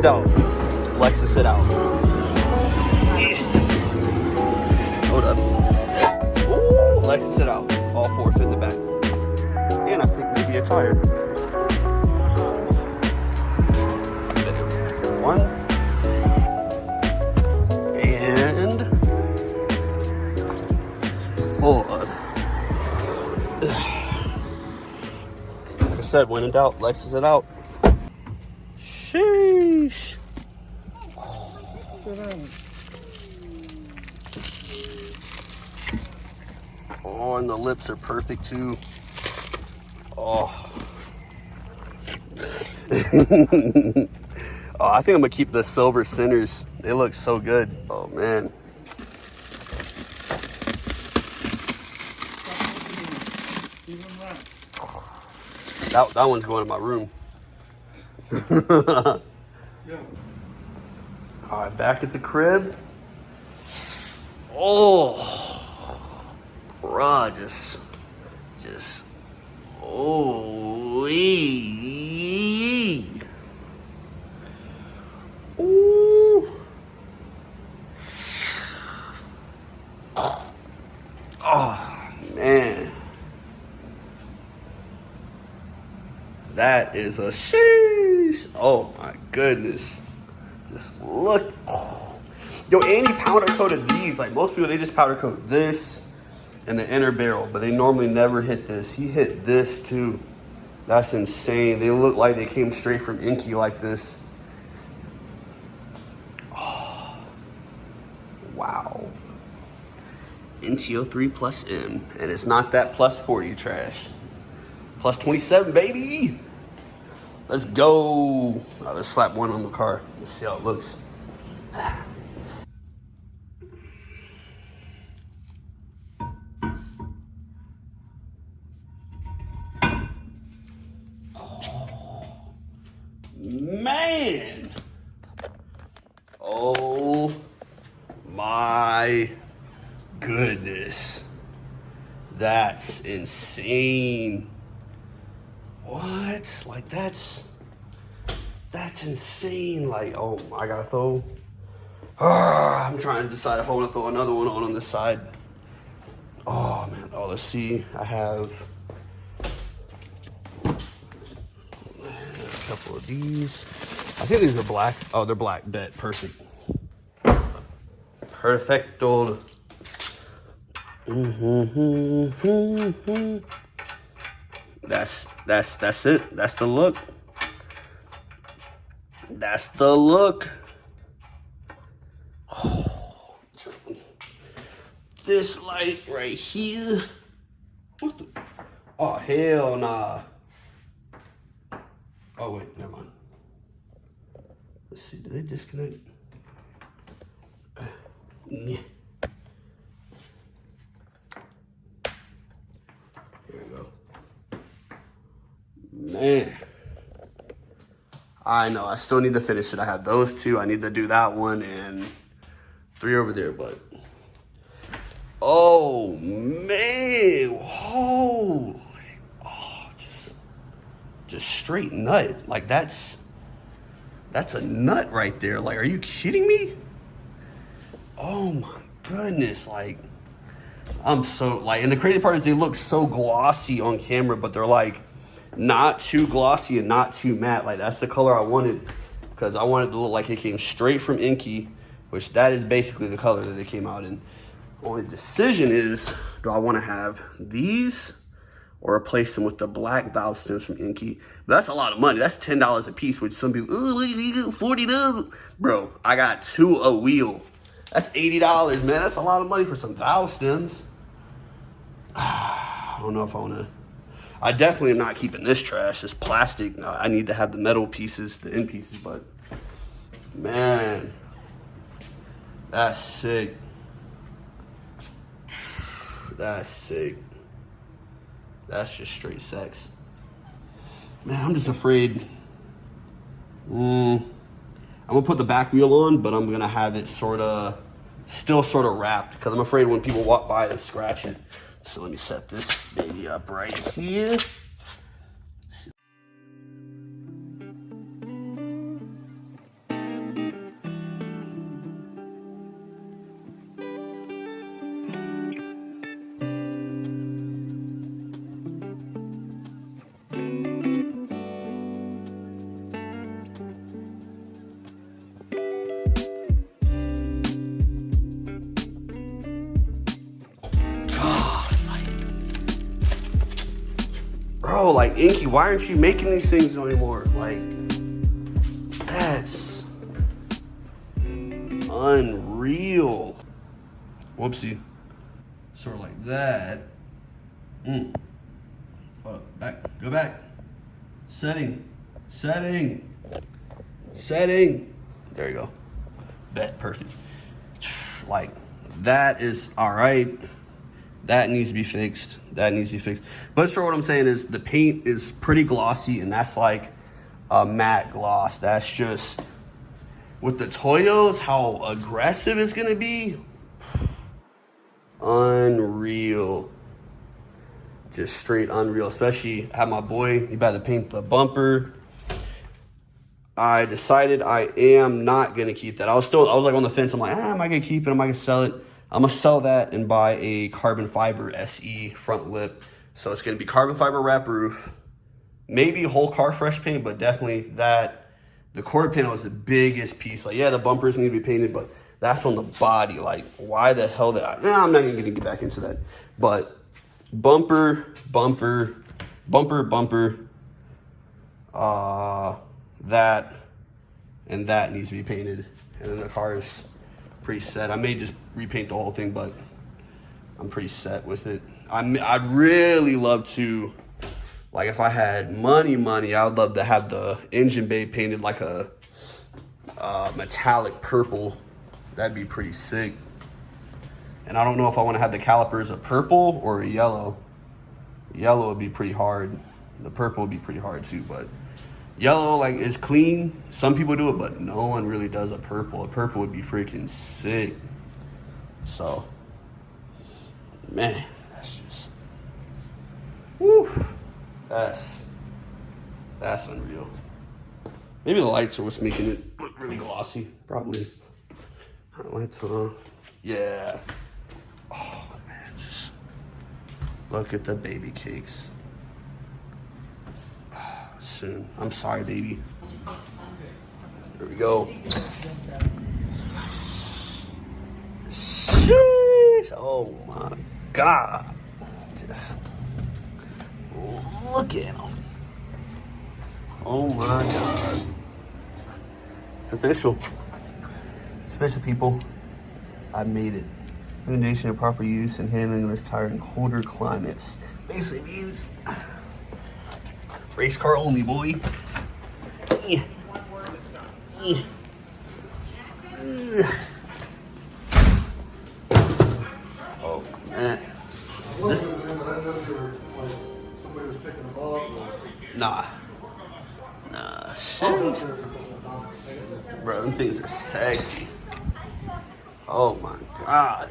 doubt, Lexus it out. Hold up. Ooh, Lexus it out. All four fit in the back. And I think maybe a tire. One. And forward. Like I said, when in doubt, Lexus it out. Sheesh. Oh, and the lips are perfect too. Oh. Oh, I think I'm gonna keep the silver centers. They look so good. Oh man. That one's going in my room. Yeah. All right, back at the crib. Oh, bruh, just, oh, wee. Ooh. Oh, man. That is a sheesh. Oh my goodness. Just look. Oh. Yo, and he powder coated these. Like most people, they just powder coat this and the inner barrel, but they normally never hit this. He hit this too. That's insane. They look like they came straight from Inky like this. Oh. Wow. NTO3 plus M. And it's not that plus 40 trash. Plus 27, baby. Let's go. Right, let's slap one on the car. Let's see how it looks. Oh, man. Oh my goodness. That's insane. What? Like that's insane. Like, oh, I gotta throw. I'm trying to decide if I want to throw another one on this side. Oh man. Oh, let's see. I have a couple of these. I think these are black. Oh, they're black. Bet. Perfect. Perfecto. That's it. That's the look. That's the look. Oh, this light right here. What the? Oh, hell nah. Oh, wait, never mind. Let's see, do they disconnect? Yeah. Here we go. Man. I know, I still need to finish it. I have those two. I need to do that one and 3 over there, but. Oh, man. Holy. Oh, just straight nut. Like, that's a nut right there. Like, are you kidding me? Oh, my goodness. Like, I'm so, like, and the crazy part is they look so glossy on camera, but they're, like, not too glossy and not too matte. Like, that's the color I wanted because I wanted it to look like it came straight from Inky, which that is basically the color that they came out in. Only decision is, do I want to have these or replace them with the black valve stems from Inky? But that's a lot of money. That's $10 a piece, which some people, ooh, $40. Bro, I got 2 a wheel. That's $80, man. That's a lot of money for some valve stems. I don't know if I want to. I definitely am not keeping this trash. It's plastic. I need to have the metal pieces, the end pieces, but man, that's sick. That's sick. That's just straight sex. Man, I'm just afraid. I'm gonna put the back wheel on, but I'm gonna have it still sort of wrapped because I'm afraid when people walk by, they scratch it. So let me set this baby up right here. Bro, like, Inky, why aren't you making these things anymore? Like, that's unreal. Whoopsie. Sort of like that. Hold up, back, go back. Setting. There you go. Bet, perfect. Like, that is all right. That needs to be fixed. But sure, what I'm saying is the paint is pretty glossy, and that's like a matte gloss. That's just, with the Toyos, how aggressive it's gonna be. Unreal. Just straight unreal. Especially have my boy, he about to paint the bumper. I decided I am not gonna keep that. I was like on the fence. I'm like, am I gonna keep it? Am I gonna sell it? I'm gonna sell that and buy a carbon fiber SE front lip. So it's gonna be carbon fiber wrap roof, maybe whole car fresh paint, but definitely that. The quarter panel is the biggest piece. Like, yeah, the bumpers need to be painted, but that's on the body. Like, why the hell did I'm not even gonna get back into that. But bumper, that and that needs to be painted, and then the car is pretty set. I may just repaint the whole thing, but I'm pretty set with it. I'd really love to, like, if I had money, I would love to have the engine bay painted like a metallic purple. That'd be pretty sick. And I don't know if I want to have the calipers a purple or a yellow. Yellow would be pretty hard. The purple would be pretty hard too, but yellow, like, is clean. Some people do it, but no one really does a purple. A purple would be freaking sick. So, man, that's just, woo. That's unreal. Maybe the lights are what's making it look really glossy. Probably. Lights on. Yeah. Oh, man, just look at the baby cakes. Soon. I'm sorry, baby. There we go. Sheesh. Oh my God. Just look at them. Oh my God. It's official. It's official, people. I made it. Recommendation of proper use and handling of this tire in colder climates. Basically means race car only, boy. Yeah. Yeah. Oh, man. This. Somebody was picking them up. Nah, shit. Bro, them things are sexy. Oh my God.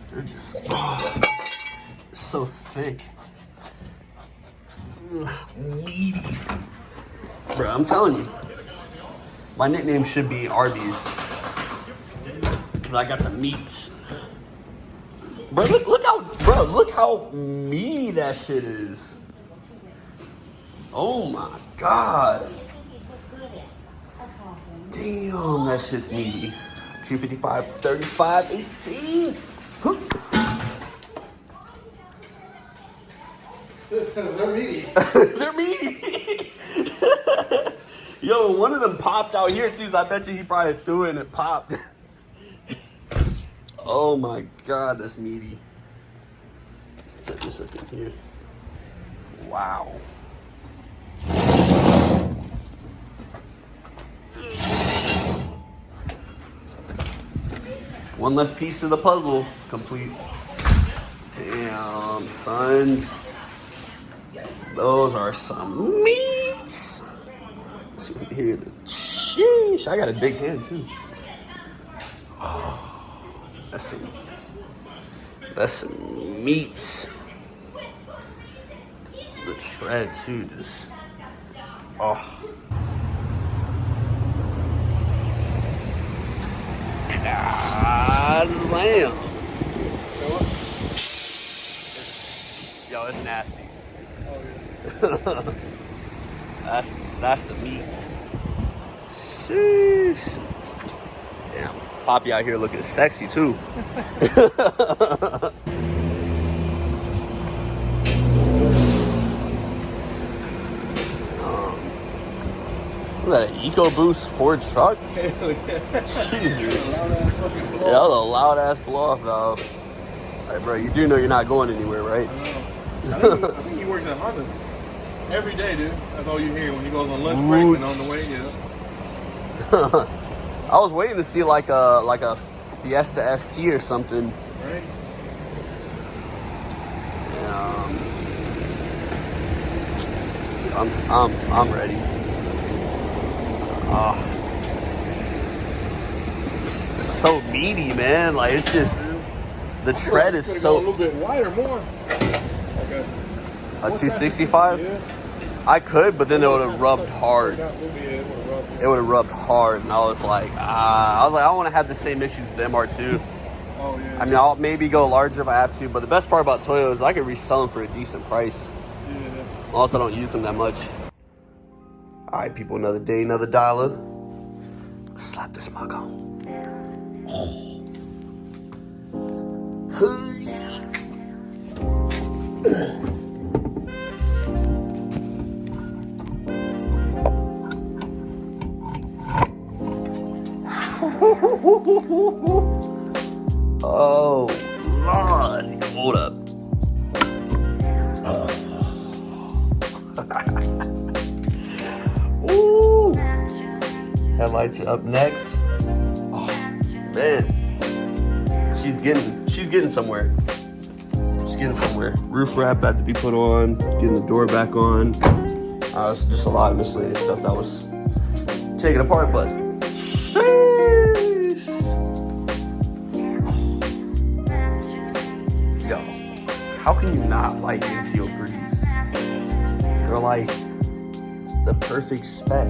They're just, so thick. Meaty. Bro, I'm telling you. My nickname should be Arby's. Because I got the meats. Bro, look how meaty that shit is. Oh my God. Damn, that shit's meaty. 255, 35, 18. They're meaty. They're meaty. Yo, one of them popped out here too, so I bet you he probably threw it and it popped. Oh my God, that's meaty. Set this up in here. Wow. One less piece of the puzzle complete. Damn, son. Those are some meats. Let's see here. Sheesh. I got a big hand too. Oh, that's some meats. The tread too, just oh. God damn. Yo, it's nasty. Oh, yeah. That's the meats. Sheesh. Damn, Poppy out here looking sexy too. that, an EcoBoost Ford truck? Hell yeah. Jesus. Loud ass fucking blow. Yeah, that was a loud ass blow off valve. Hey, bro, you do know you're not going anywhere, right? I think he works at Honda. Every day, dude. That's all you hear when he goes on lunch break and on the way, yeah. I was waiting to see like a Fiesta ST or something. Right? I'm ready. It's so meaty, man. Like it's just the tread is Could've so. gone a little bit wider, more. Like A 265? Yeah. I could, but then it would have rubbed hard. Yeah, it It would have rubbed hard, and I was like, I don't want to have the same issues with the MR2. Oh yeah. I mean, I'll maybe go larger if I have to, but the best part about Toyo is I could resell them for a decent price. Yeah. Unless I don't use them that much. All right, people, another day, another dollar. Let's slap this mug on. Oh, Lord. Hold up. Ooh. Headlights are up next. Oh, man. She's getting somewhere. She's getting somewhere. Roof wrap had to be put on. Getting the door back on. It's just a lot of miscellaneous stuff that was taken apart, but sheesh. Yo, how can you not like infield for these? They're like the perfect spec.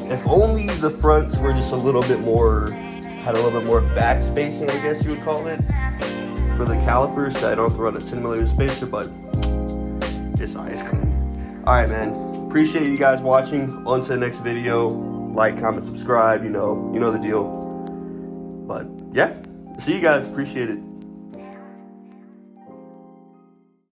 If only the fronts were just a little bit more, had a little bit more back spacing, I guess you would call it, for the calipers. So I don't have to run a 10mm spacer, but this eye is clean. All right, man. Appreciate you guys watching. On to the next video. Like, comment, subscribe. You know the deal. But yeah, see you guys. Appreciate it.